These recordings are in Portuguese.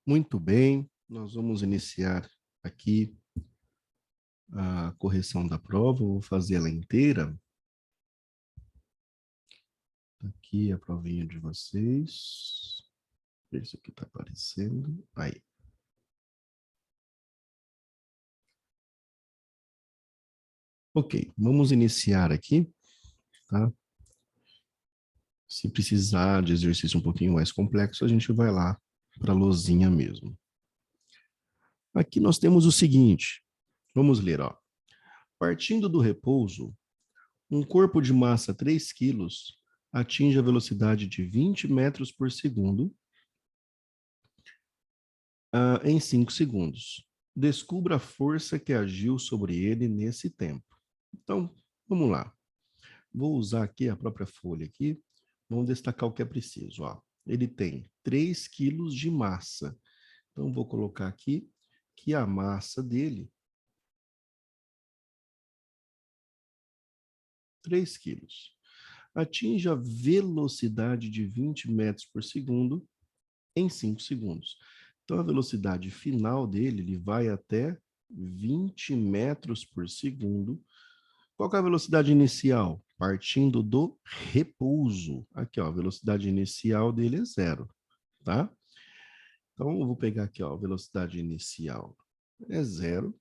Muito bem, nós vamos iniciar aqui a correção da prova. Eu vou fazer ela inteira. Aqui a provinha de vocês. Ver se aqui está aparecendo. Aí. Ok, vamos iniciar aqui, tá? Se precisar de exercício um pouquinho mais complexo, a gente vai lá para a lousinha mesmo. Aqui nós temos o seguinte, vamos ler, ó. Partindo do repouso, um corpo de massa 3 quilos atinge a velocidade de 20 metros por segundo em 5 segundos. Descubra a força que agiu sobre ele nesse tempo. Então, vamos lá. Vou usar aqui a própria folha aqui. Vamos destacar o que é preciso. Ó. Ele tem 3 quilos de massa. Então, vou colocar aqui que a massa dele 3 quilos. Atinge a velocidade de 20 metros por segundo em 5 segundos. Então, a velocidade final dele, ele vai até 20 metros por segundo. Qual que é a velocidade inicial? Partindo do repouso. Aqui, ó, a velocidade inicial dele é 0, tá? Então, eu vou pegar aqui, ó, a velocidade inicial é 0.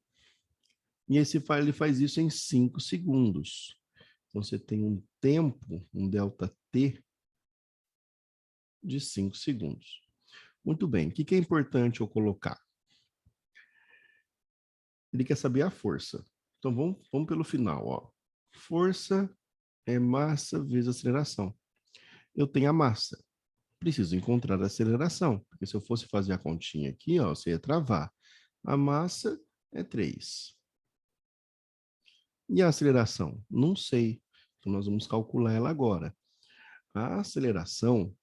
E ele faz isso em 5 segundos. Então, você tem um tempo, um ΔT, de 5 segundos. Muito bem, o que é importante eu colocar? Ele quer saber a força. Então, vamos pelo final, ó. Força é massa vezes aceleração. Eu tenho a massa. Preciso encontrar a aceleração, porque se eu fosse fazer a continha aqui, ó, você ia travar. A massa é 3. E a aceleração? Não sei. Então, nós vamos calcular ela agora. A aceleração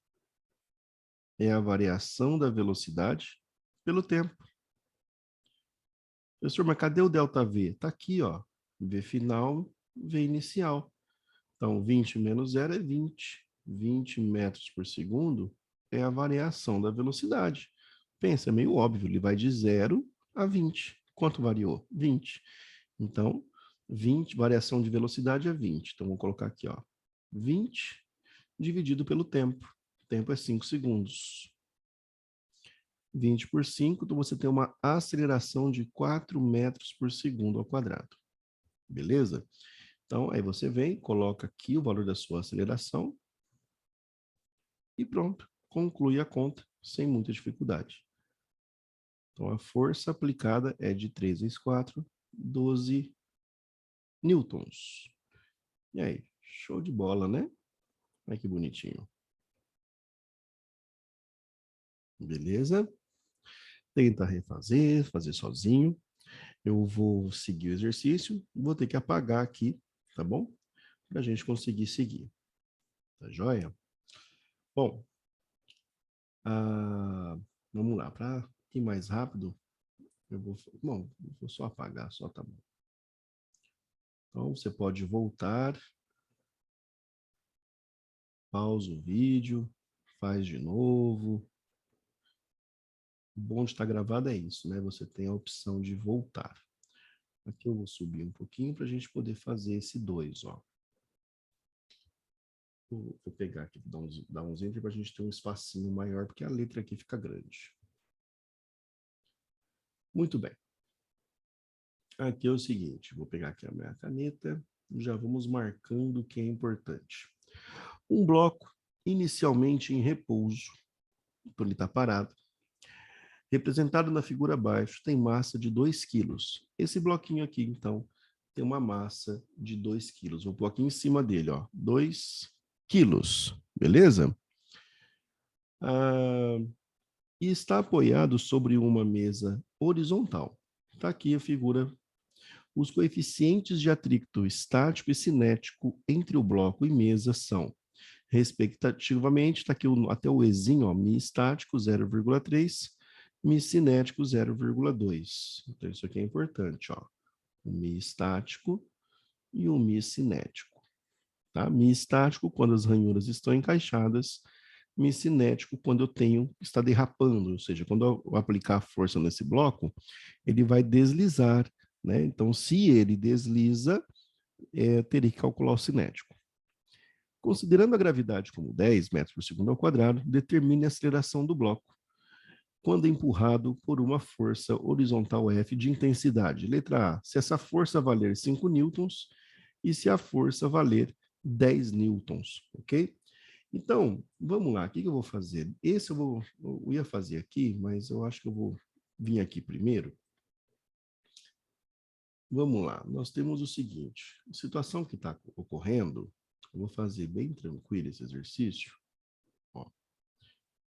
é a variação da velocidade pelo tempo. Professor, mas cadê o ΔV? Está aqui, ó. V final, V inicial. Então, 20 menos 0 é 20. 20 metros por segundo é a variação da velocidade. Pensa, é meio óbvio, ele vai de 0 a 20. Quanto variou? 20. Então, 20, variação de velocidade é 20. Então, vou colocar aqui, ó, 20 dividido pelo tempo. O tempo é 5 segundos. 20 por 5, então você tem uma aceleração de 4 metros por segundo ao quadrado. Beleza? Então, aí você vem, coloca aqui o valor da sua aceleração e pronto, conclui a conta sem muita dificuldade. Então, a força aplicada é de 3 vezes 4, 12 newtons. E aí, show de bola, né? Olha que bonitinho. Beleza? Tenta refazer, fazer sozinho. Eu vou seguir o exercício, vou ter que apagar aqui, tá bom? Para a gente conseguir seguir. Tá joia? Bom, vamos lá. Para ir mais rápido, vou só apagar, só tá bom. Então, você pode voltar, pausa o vídeo, faz de novo. O bom de estar gravado é isso, né? Você tem a opção de voltar. Aqui eu vou subir um pouquinho para a gente poder fazer esse 2, ó. Vou pegar aqui, dar uns enter para a gente ter um espacinho maior, porque a letra aqui fica grande. Muito bem. Aqui é o seguinte, vou pegar aqui a minha caneta, já vamos marcando o que é importante. Um bloco inicialmente em repouso, então ele está parado, representado na figura abaixo, tem massa de 2 quilos. Esse bloquinho aqui, então, tem uma massa de 2 quilos. Vou pôr aqui em cima dele, ó, 2 quilos, beleza? E está apoiado sobre uma mesa horizontal. Está aqui a figura. Os coeficientes de atrito estático e cinético entre o bloco e mesa são, respectivamente, está aqui até o Ezinho, ó, Mi estático 0,3, Mi cinético 0,2. Então, isso aqui é importante, ó. O Mi estático e o Mi cinético. Tá? Mi estático, quando as ranhuras estão encaixadas, cinético quando está derrapando, ou seja, quando eu aplicar a força nesse bloco, ele vai deslizar, né? Então, se ele desliza, teria que calcular o cinético. Considerando a gravidade como 10 metros por segundo ao quadrado, determine a aceleração do bloco quando empurrado por uma força horizontal F de intensidade. Letra A, se essa força valer 5 newtons e se a força valer 10 newtons, ok? Então, vamos lá, o que eu vou fazer? Eu ia fazer aqui, mas eu acho que eu vou vir aqui primeiro. Vamos lá, nós temos o seguinte, a situação que está ocorrendo, eu vou fazer bem tranquilo esse exercício.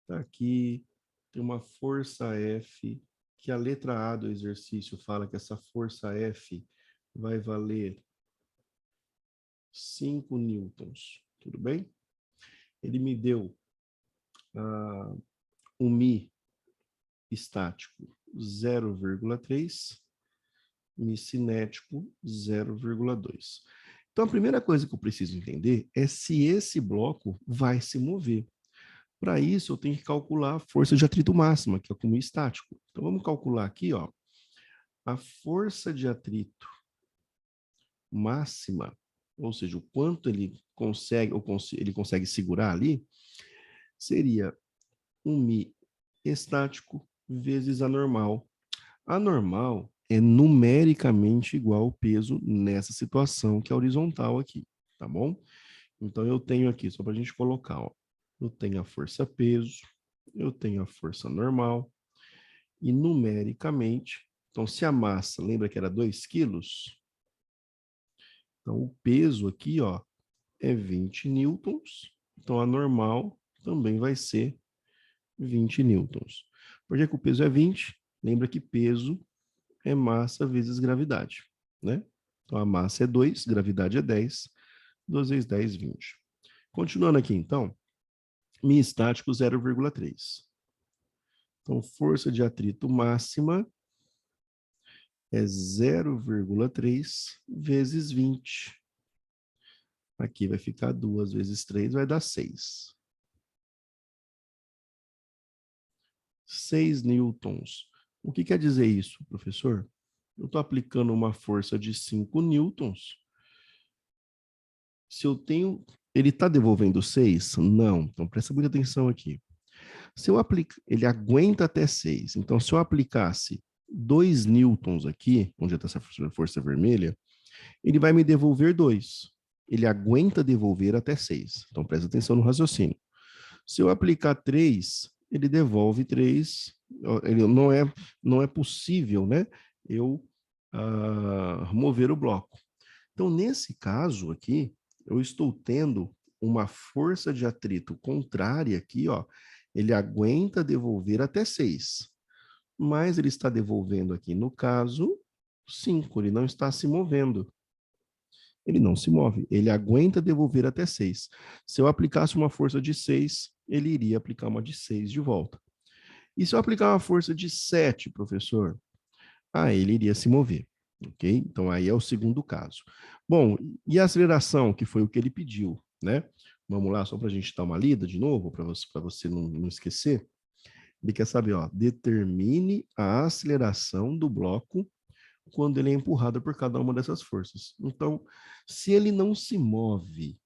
Está aqui, tem uma força F, que a letra A do exercício fala que essa força F vai valer 5 newtons, tudo bem? Ele me deu um Mi estático 0,3, Mi cinético 0,2. Então, a primeira coisa que eu preciso entender é se esse bloco vai se mover. Para isso, eu tenho que calcular a força de atrito máxima, que é o Mi estático. Então, vamos calcular aqui, ó, a força de atrito máxima, ou seja, o quanto ele consegue, ele consegue segurar ali, seria um Mi estático vezes a normal. A normal é numericamente igual ao peso nessa situação que é horizontal aqui, tá bom? Então, eu tenho aqui, só para a gente colocar, ó, eu tenho a força peso, eu tenho a força normal, e numericamente, então, se a massa, lembra que era 2 quilos? Então, o peso aqui, ó, é 20 newtons, então a normal também vai ser 20 newtons. Por que o peso é 20? Lembra que peso é massa vezes gravidade, né? Então, a massa é 2, gravidade é 10, 2 vezes 10, 20. Continuando aqui, então, Mi estático 0,3. Então, força de atrito máxima é 0,3 vezes 20. Aqui vai ficar 2 vezes 3, vai dar 6. 6 newtons. O que quer dizer isso, professor? Eu estou aplicando uma força de 5 newtons. Se eu tenho... Ele está devolvendo 6? Não. Então, presta muita atenção aqui. Se eu aplicar... Ele aguenta até 6. Então, se eu aplicasse 2 newtons aqui, onde está essa força vermelha, ele vai me devolver 2. Ele aguenta devolver até 6. Então, presta atenção no raciocínio. Se eu aplicar 3, ele devolve 3. Ele não é possível, né, eu mover o bloco. Então, nesse caso aqui, eu estou tendo uma força de atrito contrária aqui, ó, ele aguenta devolver até 6, mas ele está devolvendo aqui, no caso, 5, ele não está se movendo. Ele não se move, ele aguenta devolver até 6. Se eu aplicasse uma força de 6, ele iria aplicar uma de 6 de volta. E se eu aplicar uma força de 7, professor? Ele iria se mover, ok? Então, aí é o segundo caso. Bom, e a aceleração, que foi o que ele pediu, né? Vamos lá, só para a gente dar uma lida de novo, para você não esquecer. Ele quer saber, ó, determine a aceleração do bloco quando ele é empurrado por cada uma dessas forças. Então, se ele não se move,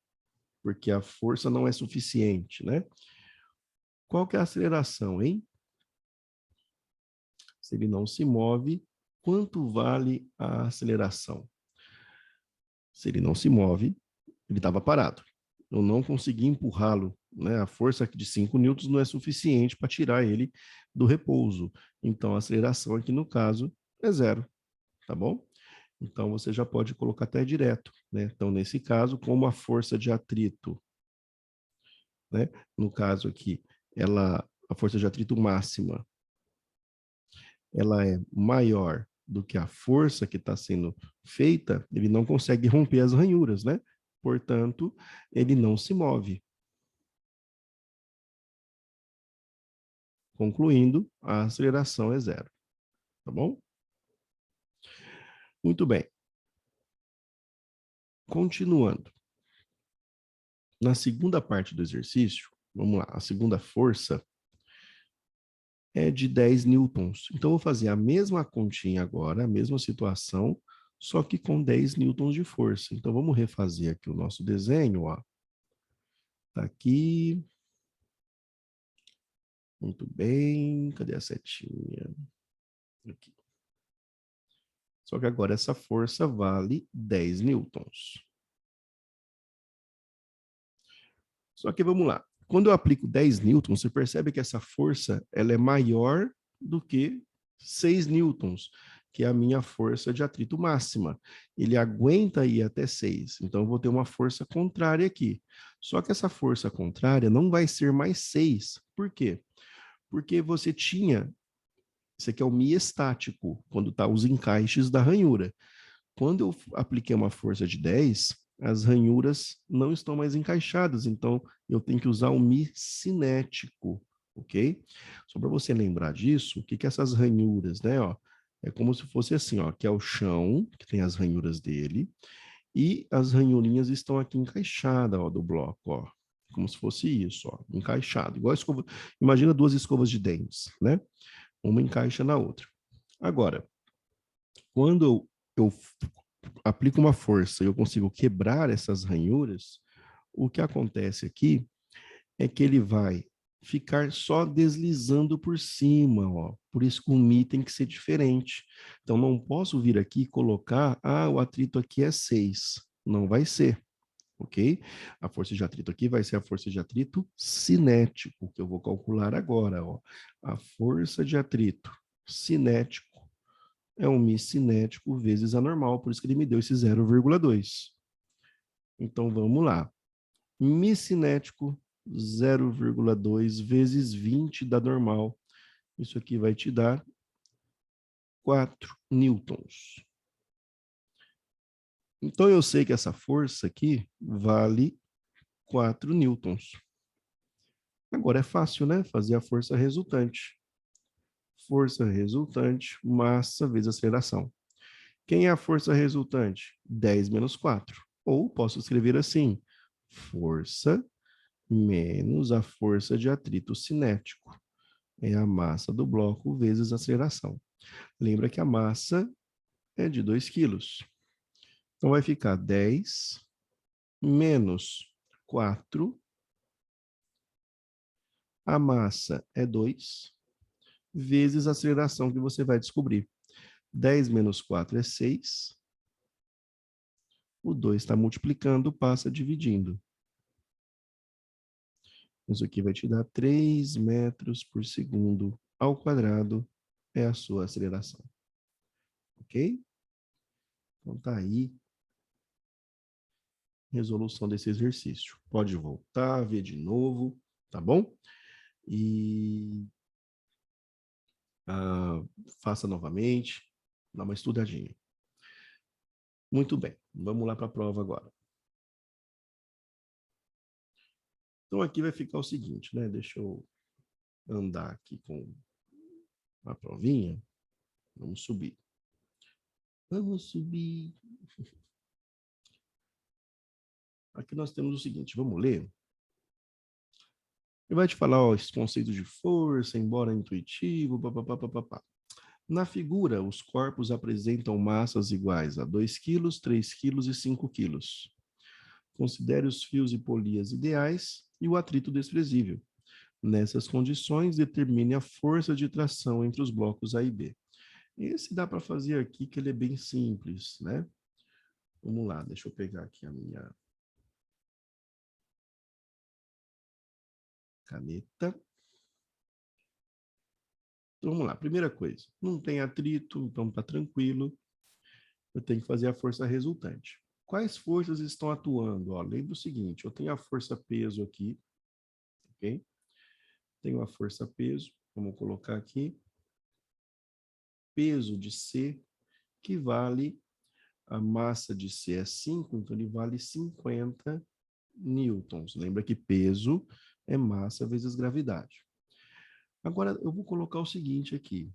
porque a força não é suficiente, né? Qual que é a aceleração, hein? Se ele não se move, quanto vale a aceleração? Se ele não se move, ele estava parado. Eu não consegui empurrá-lo, né? A força de 5 newtons não é suficiente para tirar ele do repouso. Então, a aceleração aqui, no caso, é 0, tá bom? Então, você já pode colocar até direto, né? Então, nesse caso, como a força de atrito, né? No caso aqui, a força de atrito máxima, ela é maior do que a força que está sendo feita, ele não consegue romper as ranhuras, né? Portanto, ele não se move. Concluindo, a aceleração é 0, tá bom? Muito bem. Continuando. Na segunda parte do exercício, Vamos lá, a segunda força é de 10 newtons. Então, eu vou fazer a mesma continha agora, a mesma situação, só que com 10 newtons de força. Então, vamos refazer aqui o nosso desenho, ó. Tá aqui. Muito bem. Cadê a setinha? Aqui. Só que agora essa força vale 10 newtons. Só que vamos lá. Quando eu aplico 10 newtons, você percebe que essa força ela é maior do que 6 newtons, que é a minha força de atrito máxima. Ele aguenta ir até 6. Então, eu vou ter uma força contrária aqui. Só que essa força contrária não vai ser mais 6. Por quê? Porque você tinha... Isso aqui é o Mi estático, quando está os encaixes da ranhura. Quando eu apliquei uma força de 10, as ranhuras não estão mais encaixadas, então eu tenho que usar o Mi cinético, ok? Só para você lembrar disso, o que que essas ranhuras, né, ó? É como se fosse assim, ó, que é o chão, que tem as ranhuras dele, e as ranhurinhas estão aqui encaixadas, ó, do bloco, ó. Como se fosse isso, ó, encaixado. Igual a escova. Imagina duas escovas de dentes, né? Uma encaixa na outra. Agora, quando eu aplico uma força e eu consigo quebrar essas ranhuras, o que acontece aqui é que ele vai ficar só deslizando por cima, ó. Por isso que o Mi tem que ser diferente. Então, não posso vir aqui e colocar, o atrito aqui é 6. Não vai ser, ok? A força de atrito aqui vai ser a força de atrito cinético, que eu vou calcular agora, ó. A força de atrito cinético é um Mi cinético vezes a normal, por isso que ele me deu esse 0,2. Então, vamos lá. Mi cinético, 0,2 vezes 20 da normal. Isso aqui vai te dar 4 newtons. Então, eu sei que essa força aqui vale 4 newtons. Agora é fácil, né? Fazer a força resultante. Força resultante, massa vezes aceleração. Quem é a força resultante? 10 menos 4. Ou posso escrever assim, força menos a força de atrito cinético. É a massa do bloco vezes a aceleração. Lembra que a massa é de 2 quilos. Então, vai ficar 10 menos 4. A massa é 2, vezes a aceleração que você vai descobrir. 10 menos 4 é 6. O 2 está multiplicando, passa dividindo. Isso aqui vai te dar 3 metros por segundo ao quadrado, é a sua aceleração. Ok? Então tá aí resolução desse exercício. Pode voltar, ver de novo, tá bom? E faça novamente, dá uma estudadinha. Muito bem, vamos lá para a prova agora. Então aqui vai ficar o seguinte, né? Deixa eu andar aqui com a provinha. Vamos subir. Vamos subir. Aqui nós temos o seguinte, vamos ler? Ele vai te falar, ó, esse conceito de força, embora intuitivo, papapá. Na figura, os corpos apresentam massas iguais a 2 quilos, 3 quilos e 5 quilos. Considere os fios e polias ideais e o atrito desprezível. Nessas condições, determine a força de tração entre os blocos A e B. Esse dá para fazer aqui, que ele é bem simples, né? Vamos lá, deixa eu pegar aqui a minha caneta. Então, vamos lá, primeira coisa, não tem atrito, então tá tranquilo. Eu tenho que fazer a força resultante. Quais forças estão atuando? Ó, lembra o seguinte, eu tenho a força peso aqui, ok? Tenho a força peso, vamos colocar aqui, peso de C, que vale, a massa de C é 5, então ele vale 50 newtons. Lembra que peso é massa vezes gravidade. Agora, eu vou colocar o seguinte aqui.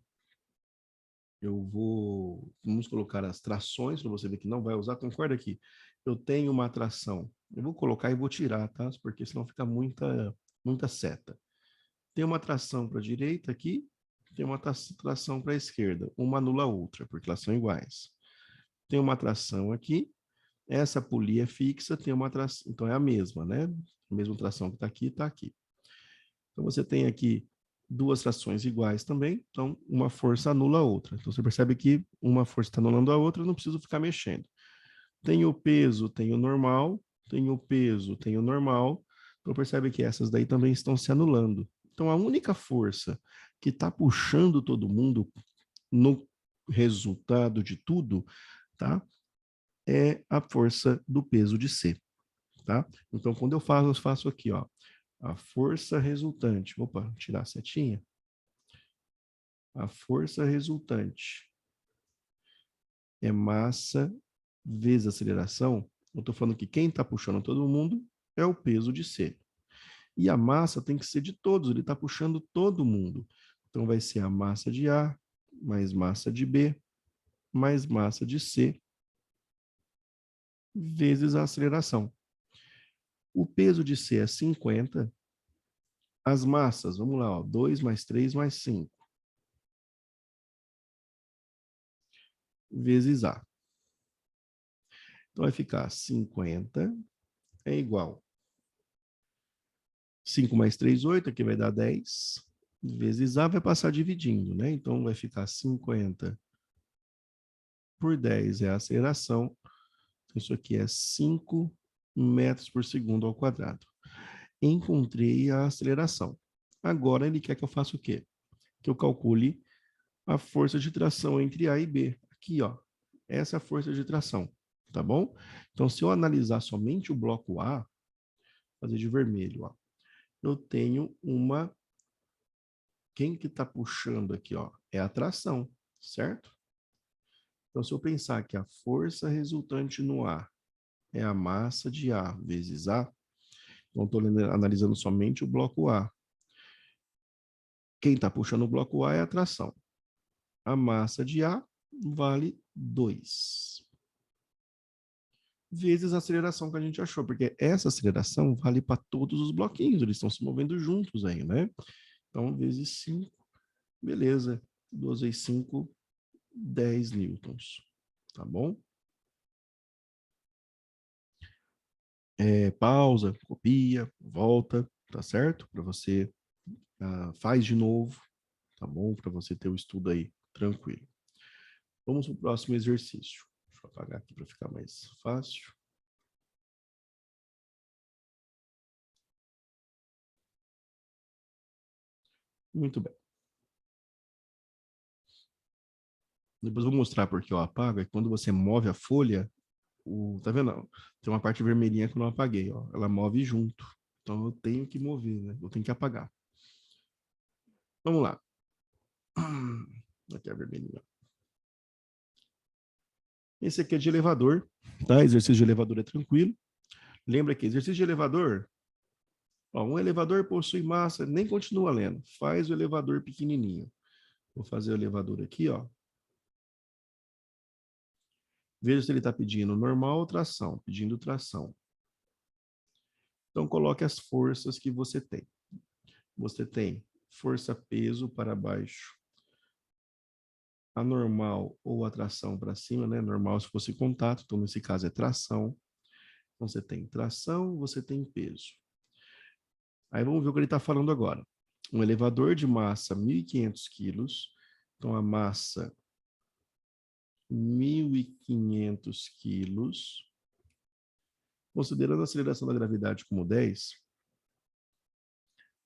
Vamos colocar as trações, para você ver que não vai usar, concorda aqui? Eu tenho uma tração. Eu vou colocar e vou tirar, tá? Porque senão fica muita muita seta. Tem uma tração para a direita aqui, tem uma tração para a esquerda. Uma anula a outra, porque elas são iguais. Tem uma tração aqui, essa polia é fixa, tem uma tração, então é a mesma, né? A mesma tração que está aqui, está aqui. Então você tem aqui duas trações iguais também, então uma força anula a outra. Então você percebe que uma força está anulando a outra, eu não preciso ficar mexendo. Tem o peso, tem o normal, tem o peso, tem o normal. Então percebe que essas daí também estão se anulando. Então a única força que está puxando todo mundo no resultado de tudo, tá? É a força do peso de C, tá? Então quando eu faço aqui, ó, a força resultante. Opa, tirar a setinha. A força resultante é massa vezes aceleração. Eu estou falando que quem está puxando todo mundo é o peso de C. E a massa tem que ser de todos, ele está puxando todo mundo. Então vai ser a massa de A, mais massa de B, mais massa de C, vezes a aceleração. O peso de C é 50. As massas, vamos lá, ó, 2 mais 3 mais 5. Vezes A. Então vai ficar 50 é igual 5 mais 3, 8, aqui vai dar 10, vezes A, vai passar dividindo, né? Então vai ficar 50 por 10 é a aceleração. Isso aqui é 5 metros por segundo ao quadrado. Encontrei a aceleração. Agora ele quer que eu faça o quê? Que eu calcule a força de tração entre A e B. Aqui, ó. Essa é a força de tração, tá bom? Então, se eu analisar somente o bloco A, fazer de vermelho, ó, eu tenho uma... Quem que está puxando aqui, ó? É a tração, certo? Então, se eu pensar que a força resultante no A é a massa de A vezes A, então estou analisando somente o bloco A. Quem está puxando o bloco A é a tração. A massa de A vale 2. Vezes a aceleração que a gente achou, porque essa aceleração vale para todos os bloquinhos, eles estão se movendo juntos aí, né? Então, vezes 5, beleza. 2 vezes 5, 10 newtons, tá bom? Pausa, copia, volta, tá certo? Para você, faz de novo, tá bom? Para você ter o estudo aí tranquilo. Vamos para o próximo exercício. Deixa eu apagar aqui para ficar mais fácil. Muito bem. Depois eu vou mostrar porque eu apago. É quando você move a folha, tá vendo? Tem uma parte vermelhinha que eu não apaguei, ó. Ela move junto. Então eu tenho que mover, né? Eu tenho que apagar. Vamos lá. Aqui é a vermelhinha. Esse aqui é de elevador, tá? Exercício de elevador é tranquilo. Lembra que exercício de elevador, ó, um elevador possui massa, nem continua lendo. Faz o elevador pequenininho. Vou fazer o elevador aqui, ó. Veja se ele está pedindo normal ou tração. Pedindo tração. Então, coloque as forças que você tem. Você tem força-peso para baixo, a normal ou a tração para cima, né? Normal se fosse contato, então nesse caso é tração. Então, você tem tração, você tem peso. Aí vamos ver o que ele está falando agora. Um elevador de massa 1.500 quilos. Então, a massa 1.500 quilos. Considerando a aceleração da gravidade como 10,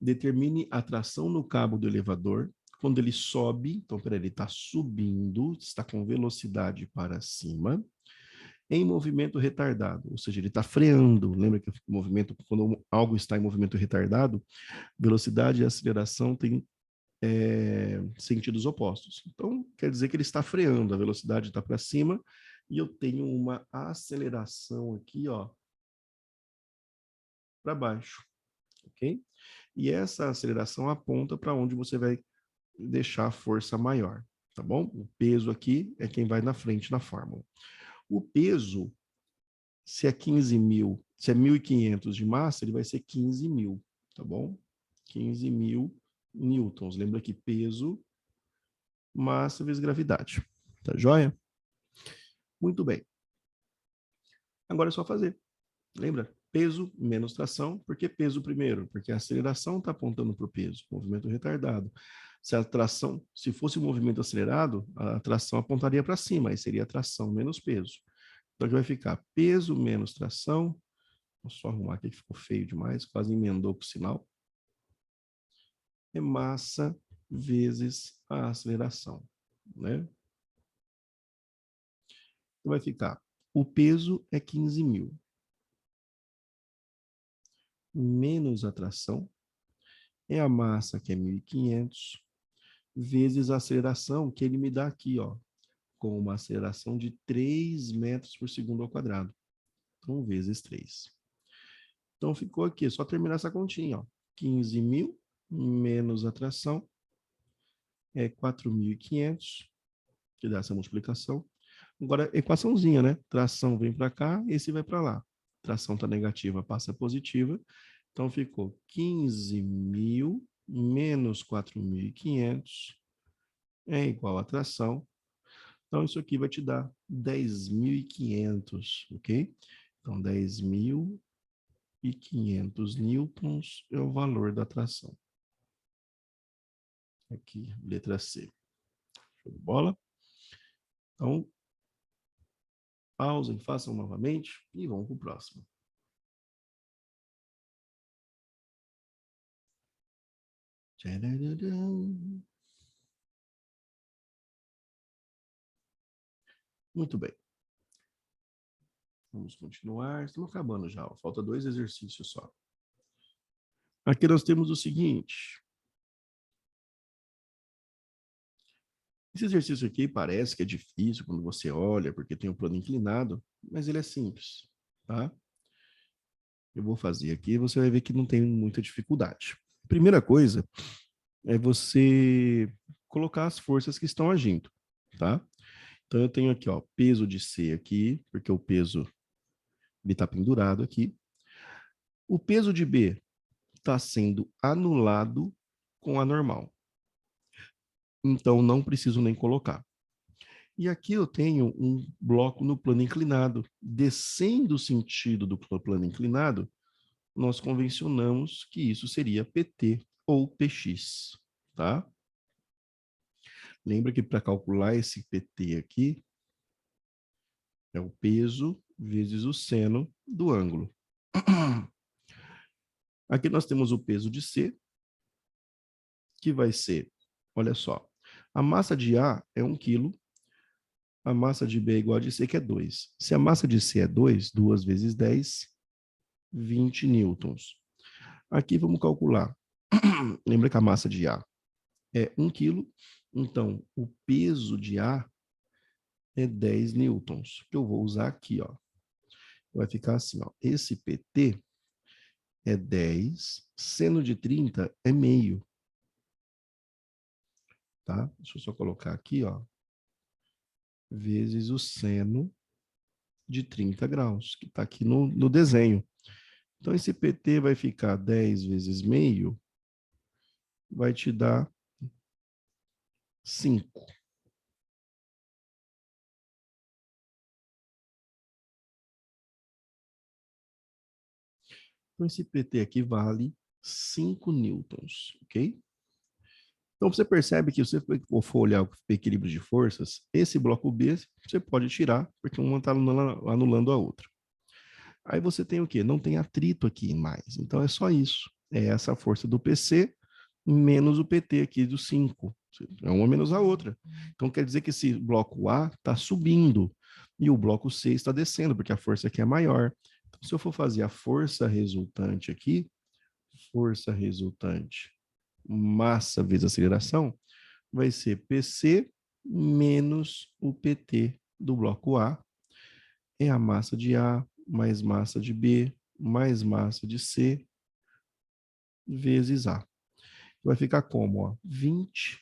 determine a tração no cabo do elevador. Quando ele sobe, então, peraí, ele está subindo, está com velocidade para cima, em movimento retardado, ou seja, ele está freando. Lembra que o movimento, quando algo está em movimento retardado, velocidade e aceleração têm sentidos opostos. Então, quer dizer que ele está freando, a velocidade está para cima, e eu tenho uma aceleração aqui, ó, para baixo, ok? E essa aceleração aponta para onde você vai deixar a força maior, tá bom? O peso aqui é quem vai na frente na fórmula. O peso, se é 15 mil, se é 1.500 de massa, ele vai ser 15 mil, tá bom? 15.000 newtons. Lembra que peso, massa vezes gravidade. Tá joia? Muito bem. Agora é só fazer. Lembra? Peso menos tração. Por que peso primeiro? Porque a aceleração está apontando para o peso, movimento retardado. Se a tração, se fosse um movimento acelerado, a tração apontaria para cima, aí seria tração menos peso. Então, aqui vai ficar peso menos tração. Vou só arrumar aqui que ficou feio demais, quase emendou com o sinal. É massa vezes a aceleração, né? Então, vai ficar, o peso é 15.000. Menos a tração, é a massa, que é 1.500, vezes a aceleração, que ele me dá aqui, ó, com uma aceleração de 3 metros por segundo ao quadrado. Então, vezes 3. Então, ficou aqui, é só terminar essa continha, ó. 15.000 menos a tração é 4.500, que dá essa multiplicação. Agora, equaçãozinha, né? Tração vem para cá, esse vai para lá. Tração está negativa, passa positiva. Então, ficou 15.000 menos 4.500 é igual a tração. Então, isso aqui vai te dar 10.500, ok? Então, 10.500 newtons é o valor da tração. Aqui, letra C. Show de bola? Então, pausem, façam novamente e vamos para o próximo. Tcharam. Muito bem. Vamos continuar. Estamos acabando já. Ó. Falta 2 exercícios só. Aqui nós temos o seguinte. Esse exercício aqui parece que é difícil quando você olha, porque tem um plano inclinado, mas ele é simples, tá? Eu vou fazer aqui e você vai ver que não tem muita dificuldade. Primeira coisa é você colocar as forças que estão agindo, tá? Então eu tenho aqui, ó, peso de C aqui, porque o peso ele está pendurado aqui. O peso de B está sendo anulado com a normal. Então não preciso nem colocar. E aqui eu tenho um bloco no plano inclinado. Descendo o sentido do plano inclinado, nós convencionamos que isso seria PT ou PX, tá? Lembra que para calcular esse PT aqui, é o peso vezes o seno do ângulo. Aqui nós temos o peso de C, que vai ser, olha só, a massa de A é 1 kg, a massa de B é igual a de C, que é 2. Se a massa de C é 2, 2 vezes 10, 20 newtons. Aqui vamos calcular. Lembra que a massa de A é 1 kg, então o peso de A é 10 newtons, que eu vou usar aqui, ó. Vai ficar assim, ó. Esse PT é 10, seno de 30 é meio. Tá? Deixa eu só colocar aqui, ó. Vezes o seno de 30 graus, que está aqui no desenho. Então, esse PT vai ficar 10 vezes meio, vai te dar 5. Então, esse PT aqui vale 5 newtons, ok? Então, você percebe que se você for olhar o equilíbrio de forças, esse bloco B você pode tirar, porque uma está anulando a outra. Aí você tem o quê? Não tem atrito aqui mais. Então, é só isso. É essa força do PC menos o PT aqui do 5. É uma menos a outra. Então, quer dizer que esse bloco A está subindo e o bloco C está descendo, porque a força aqui é maior. Então, se eu for fazer a força resultante aqui, força resultante massa vezes aceleração, vai ser PC menos o PT do bloco A. É a massa de A mais massa de B mais massa de C vezes A. Vai ficar como? Ó, 20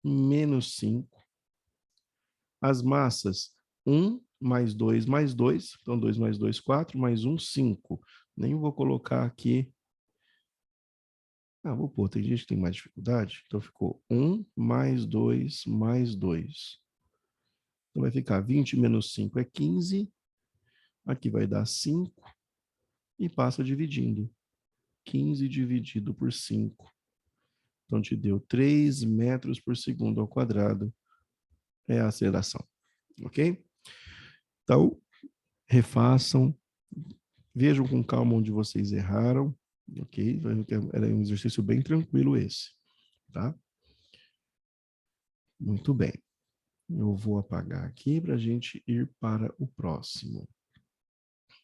menos 5. As massas, 1 mais 2 mais 2. Então, 2 mais 2, 4, mais 1, 5. Nem vou colocar aqui Ah, vou pôr, tem gente que tem mais dificuldade, então ficou 1 mais 2 mais 2. Então vai ficar 20 menos 5 é 15, aqui vai dar 5 e passa dividindo. 15 dividido por 5. Então te deu 3 metros por segundo ao quadrado. É a aceleração, ok? Então, refaçam, vejam com calma onde vocês erraram, ok? Era um exercício bem tranquilo esse, tá? Muito bem. Eu vou apagar aqui para a gente ir para o próximo.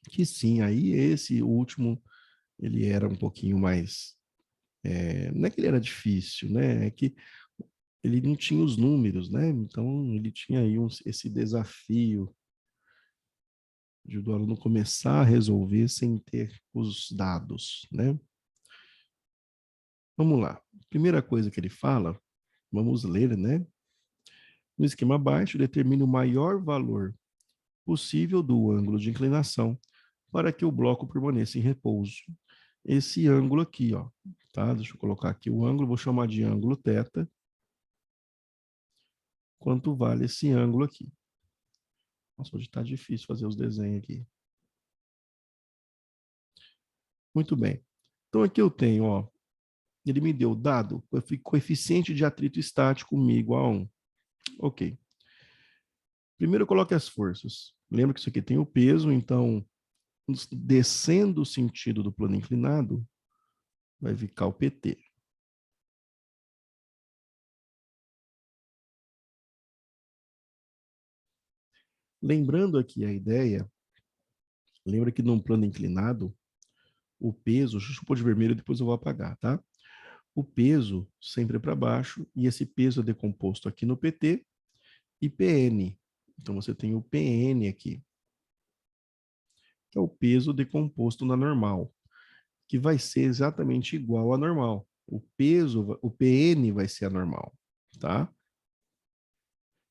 Que sim, aí esse último, ele era um pouquinho mais... não é que ele era difícil, né? É que ele não tinha os números, né? Então, ele tinha aí esse desafio de o aluno começar a resolver sem ter os dados, né? Vamos lá. Primeira coisa que ele fala, vamos ler, né? No esquema abaixo, determine o maior valor possível do ângulo de inclinação para que o bloco permaneça em repouso. Esse ângulo aqui, ó, tá? Deixa eu colocar aqui o ângulo, vou chamar de ângulo θ. Quanto vale esse ângulo aqui? Nossa, hoje está difícil fazer os desenhos aqui. Muito bem. Então aqui eu tenho, ó, ele me deu dado, coeficiente de atrito estático μ igual a 1. Ok. Primeiro coloque as forças. Lembra que isso aqui tem o peso, então, descendo o sentido do plano inclinado, vai ficar o PT. Lembrando aqui a ideia, lembra que num plano inclinado, o peso, deixa eu pôr de vermelho, depois eu vou apagar, tá? O peso sempre é para baixo, e esse peso é decomposto aqui no PT e PN. Então, você tem o PN aqui, que é o peso decomposto na normal, que vai ser exatamente igual à normal. O peso, o PN vai ser a normal, tá?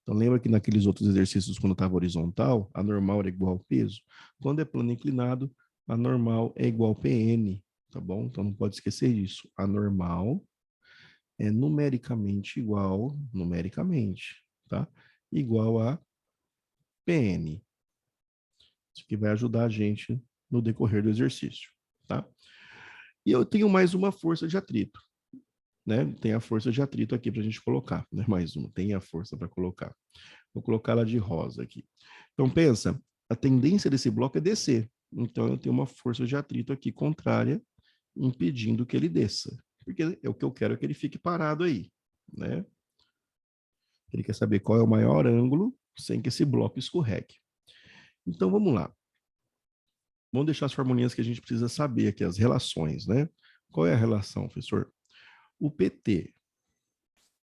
Então, lembra que naqueles outros exercícios, quando estava horizontal, a normal era igual ao peso? Quando é plano inclinado, a normal é igual ao PN, tá bom? Então, não pode esquecer isso. A normal é numericamente, tá? Igual a PN. Isso que vai ajudar a gente no decorrer do exercício, tá? E eu tenho mais uma força de atrito, né? Tem a força de atrito aqui para a gente colocar, né? Mais uma, tem a força para colocar. Vou colocar ela de rosa aqui. Então, pensa, a tendência desse bloco é descer. Então, eu tenho uma força de atrito aqui contrária, impedindo que ele desça. Porque o que eu quero é que ele fique parado aí, né? Ele quer saber qual é o maior ângulo sem que esse bloco escorregue. Então, vamos lá. Vamos deixar as formulinhas que a gente precisa saber aqui, as relações, né? Qual é a relação, professor? O PT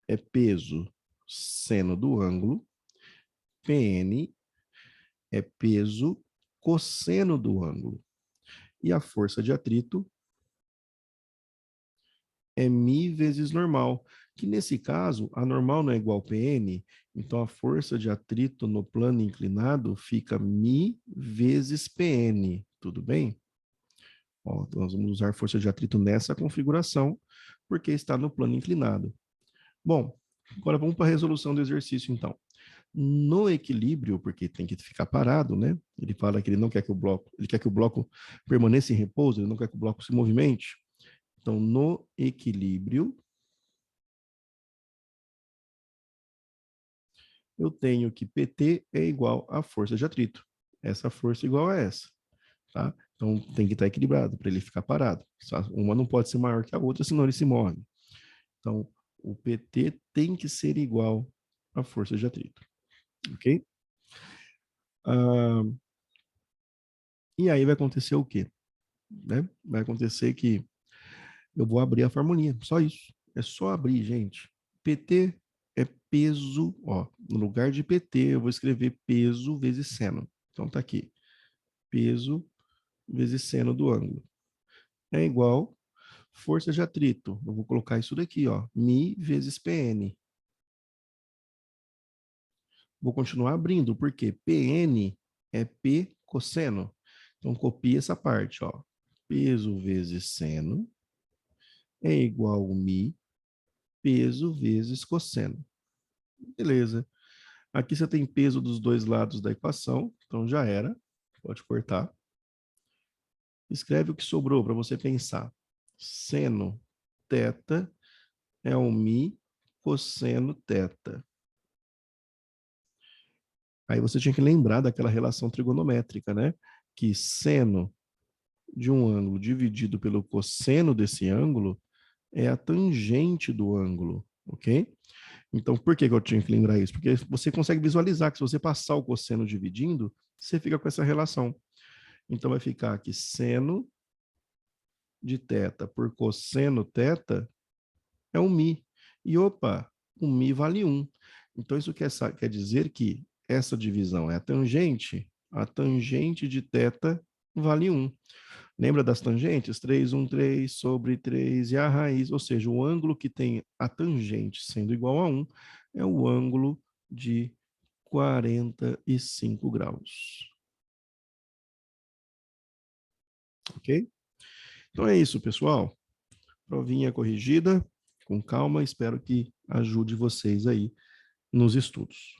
é peso seno do ângulo, PN é peso cosseno do ângulo. E a força de atrito é μ vezes normal, que nesse caso, a normal não é igual a PN, então a força de atrito no plano inclinado fica μ vezes PN, tudo bem? Ó, então nós vamos usar força de atrito nessa configuração, porque está no plano inclinado. Bom, agora vamos para a resolução do exercício, então. No equilíbrio, porque tem que ficar parado, né? Ele fala que ele não quer que o bloco, ele quer que o bloco permaneça em repouso, ele não quer que o bloco se movimente. Então, no equilíbrio, eu tenho que PT é igual à força de atrito. Essa força é igual a essa, tá? Então, tem que estar equilibrado para ele ficar parado. Uma não pode ser maior que a outra, senão ele se move. Então, o PT tem que ser igual à força de atrito, ok? Ah, e aí vai acontecer o quê? Né? Vai acontecer que eu vou abrir a formulinha, só isso. É só abrir, gente. PT é peso, ó, no lugar de PT, eu vou escrever peso vezes seno. Então tá aqui. Peso vezes seno do ângulo. É igual força de atrito. Eu vou colocar isso daqui, ó, μ vezes PN. Vou continuar abrindo, porque PN é P cosseno. Então copia essa parte, ó. Peso vezes seno é igual a mi peso vezes cosseno. Beleza. Aqui você tem peso dos dois lados da equação, então já era. Pode cortar. Escreve o que sobrou para você pensar. Seno θ é o mi cosseno θ. Aí você tinha que lembrar daquela relação trigonométrica, né? Que seno de um ângulo dividido pelo cosseno desse ângulo é a tangente do ângulo, ok? Então, por que eu tinha que lembrar isso? Porque você consegue visualizar que se você passar o cosseno dividindo, você fica com essa relação. Então, vai ficar aqui seno de θ por cosseno θ é um mi. E, opa, o mi vale 1. Então, isso quer dizer que essa divisão é a tangente de θ vale 1. Lembra das tangentes? 3, 1, 3 sobre 3 e a raiz, ou seja, o ângulo que tem a tangente sendo igual a 1 é o ângulo de 45 graus. Ok? Então é isso, pessoal. Provinha corrigida, com calma, espero que ajude vocês aí nos estudos.